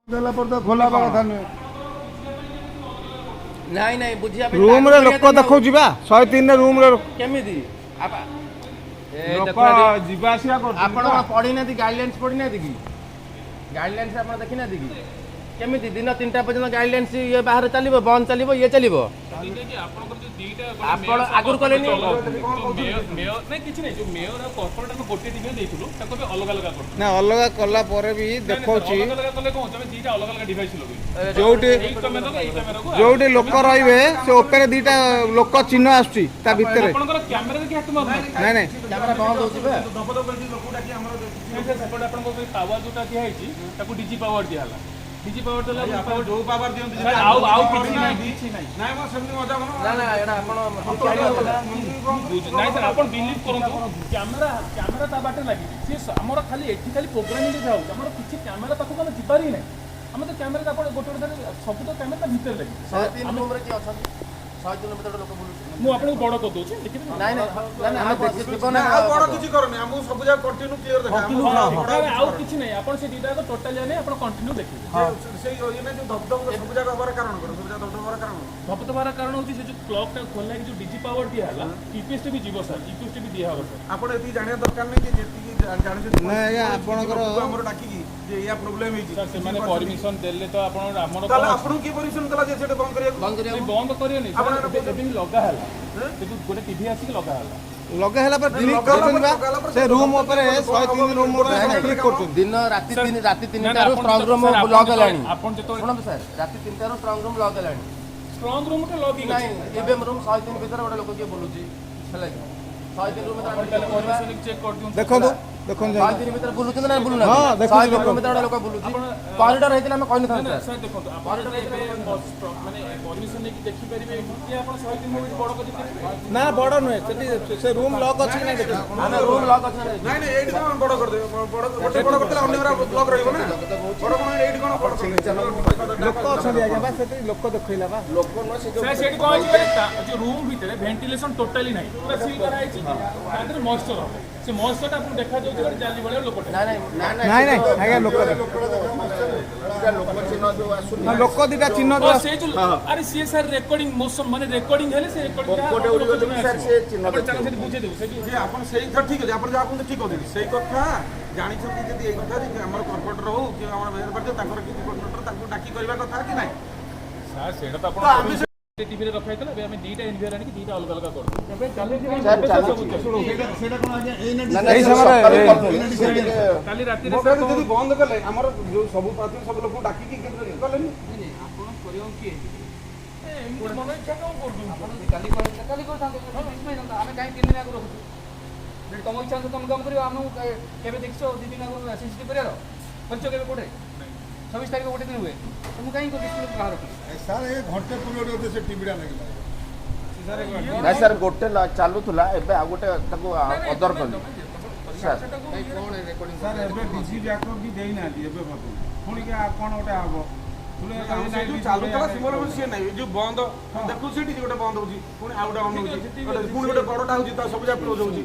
देला पर तो खोला बा कथा नहीं नहीं नहीं बुझिया रूम रे लोक देखौ जिबा 103 रे रूम रे केमिति लोक जिबा आसिया कर आपण पढी नाथि गाइडलाइंस पढी नाथि की गाइडलाइंस आपण देखि नाथि की केमिति दिन 3टा पर्यंत गाइडलाइंस ये बाहर चलिबो बंद चलिबो ये चलिबो आपण आगुर कलेनी मेयर नहीं किछ नहीं जो मेयर और कॉर्पोरेट में गोटे टीम देइथुलो ताको भी अलग अलग कर ना अलग कला परे भी देखौची अलग अलग कले कोन तमे दीटा अलग अलग डिवाइस लगे जोटी कैमरा को जोटी लोक रहिबे से ऊपर दीटा लोक चिन्ह आछी ता भितरे आपनकर कैमरा देखि हाथ मार नहीं नहीं कैमरा बंद होची बे दब दब करके लोक डाकी हमर सेपट आपन को पावर जोटा दिया हैची ताको डीजी पावर दिया हला डीजी पावर देला पावर जो पावर दियंती आउ किछ नहीं नाही म सेमनी मजा बनो ना ना एडा आपण नहीं सर आपन बिलीव करंतु कैमरा ता बाटे लागी से हमर खाली एठी खाली प्रोग्रामिंग जाउ हमर किछ कैमरा ताको हम जिबारी नै हम तो कैमरा आपण गोटे गोटे सब तो कैमरा भीतर लागी 3 नंबर की अछन 100 किलोमीटर लोक बोलु मु आपन बड़ कर दोछि देखि नहीं नहीं ना हम देखिबो ना आ बड़ किछि करनी हम सब जा कंटिन्यू क्लियर देखा आउ किछ नहीं आपन से दीटा को टोटल जाने आपन कंटिन्यू देखिबे हां से ये ना जो धबधब सब जा हमारा कारण करो सब जा धबधब हमारा कारण धपतबार कारण होछि से जो क्लॉक टा खोलला जो डीजी पावर दिया हला ईपीएस भी जीवो सर ईपीएस भी दिया हबो सर आपण एती जानिया दरकार नहीं कि जेती जानि ना या आपनकर हमर डाकी की जे या प्रॉब्लम हे सर से माने परमिशन देले तो आपन हमर ताले आपण की परमिशन दला जे सेटे बंद करिया बंद करियो नहीं सर एबिन लगा हला से गोटे टीवी आसी लगा हला लगे हला पर क्लिक करछन बा से रूम ऊपर 103 रूम ऊपर क्लिक करछन दिन राति 3टा रो स्ट्रांग रूम लॉक लानी आपन जतो सुनम सर राति 3टा रो स्ट्रांग रूम लॉक लानी स्ट्रांग रूम के लॉगिंग नहीं एबे रूम 103 भीतर गोटे लोक के बोलुची हला 103 रूम में पहले परमिशन चेक कर दियो देखो देखो 103 भीतर बोलुची ना बोलुना हां देखो 103 रूम में लोक बोलुची कॉरिडोर हेतिला हम कहन था सर सर देखो कॉरिडोर माने परमिशन नहीं देखि परिबे कि आपन 103 में बड़ कर दिते ना बड़ नुहे सेठी से रूम लॉक अछि कि नहीं देखो ना रूम लॉक अछि नहीं नहीं एडी कोन बड़ कर दे बड़ गोटे बड़ करतला अन्य ब्लॉक रहइबो ना बड़ कोन एडी कोन बड़ कर लोक अछि आगे बा सेठी लोक देखैला बा लोक न से सर सेठी कहै छै जो रूम भीतर वेंटिलेशन टोटली नहीं पूरा सील करा आइछि तादर मॉइस्चर हो से मॉइस्चर ता आपन देखा जाउ जे जाली बळे लोक ना ना नहीं नहीं आगे लोक लोक चिन्ह जो आसु लोक दीटा चिन्ह और से जो अरे सी सर रिकॉर्डिंग मोशन माने रिकॉर्डिंग हेले से रिकॉर्डिंग कोटे उडी गले सर से चिन्ह अपन चला से बुझे देउ से जे आपण सेही तो ठीक है आपण जा आपण ठीक होती सेही कथा जानि छथि जदी एई कथा जे हमर कॉर्पोरेटर हो कि हमर मेयर पर ताकर कि कॉर्पोरेटर ताको डाकी करबा कथा कि नै सर सेटा तो अपन टीवी रे रखाइतला बे हम दीटा इन्वियर आनी कि दीटा अलग अलग कर एबे चले सुनो सेटा कोन आज्ञा एई ना एई समय काली राती रे मोटर जदी बंद करले हमर जो सब पाती सब लोग डाकी कि करले नहीं आपण करियो कि एमती मन इच्छा काम कर दूं काली को आमे काहे 3 दिन आगु रखु जे तुम इच्छा से तुम काम करियो हम केबे देखछो 2 दिन आगु सीसीटीवी करियारो पंचो केबे कोठे 26 तारिख गोटे दिन हुए तुम काहे को डिस्प्ले कहा रखु सर ए घंटे पूरे से टीवी डा नहीं नहीं सर गोटे चालू थला एबे आ गोटे ताको अदर कर सर कौन रिकॉर्डिंग सर एबे डीजी बैकअप भी देई ना एबे मत पुणी के कोन गोटे आबो पुणी चालू तला सिमल से नहीं जो बंद देखु सेठी गोटे बंद होची पुणी आउडा ऑन होची पुणी गोटे बड़टा होची ता सब जा क्लोज होची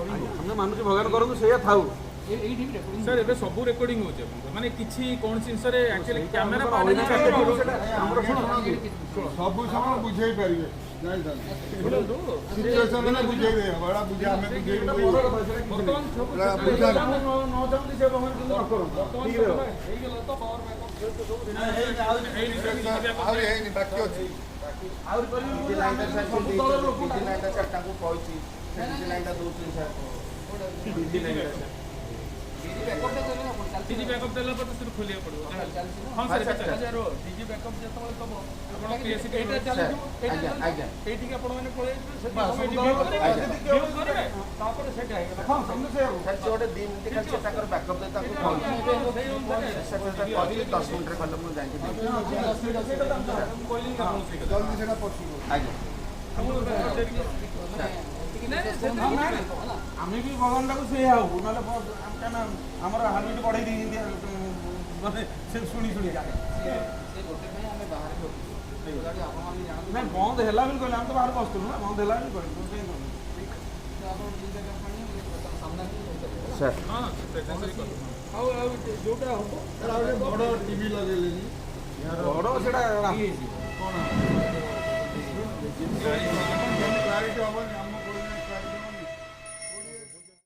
हमने मानु भगवान करनु सेया थाउ सर एबे सब रिकॉर्डिंग हो जे माने किछि कोन सिंस रे एक्चुअली कैमरा पाडे ना हमरो सब समय बुझेई परिबे नहीं जान सिचुएशन में बुझेई दे बड़ा बुझा हमें बुझेई वर्तमान बुझा न जल्दी से भवन न करो ठीक है हे गेल तो पावर बैकअप और हे नहीं बाकी अछि और करी लाइन सर ताको कहछि लाइन दा 2 3 सर डीजी बैकअप देला पर तो सिर्फ खोलिया पड़ो हां सर अच्छा डीजी बैकअप जतो तब आपण पीएससी एटा चले आज्ञा एठी के आपण माने कोले से व्यू करे तापर सेट आएगा हां समझ से सर जोटे दिन निकल से ताकर बैकअप दे ताको कहछि सर कहछि 10 मिनिट रे कलम जाई जल्दी सेटा पॉसिबल आम्ही भी भगवान को से आउ नाले काना हमर हाबिट बढ़ाई दी माने से सुनी सुनी जाके से गोटे पे हमें बाहर होती गाड़ी आपण माने जान नहीं बंद हैला भी कहले हम तो बाहर बसतु ना बंद हैला भी कहले तो आपण दिन जगह पानी सामना नहीं सर हां प्रेजेंस ଯୋଉଟା ହବ ବଡ଼ ସେଟା ଇଏ ହେଇଯିବ। କଣ